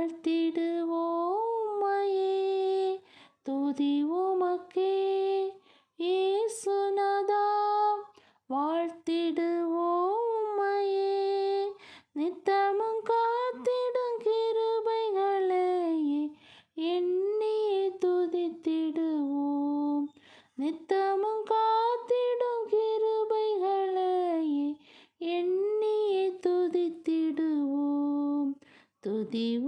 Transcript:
வாழ்த்திடுவோமையே. துதி உமக்கே இயேசுநாதா, வாழ்த்திடுவோமையே. நித்தமும் காத்திடும் கிருபைகளையே எண்ணி துதித்திடுவோம். நித்தமும் காத்திடும் கிருபைகளையே எண்ணி துதித்திடுவோம். துதி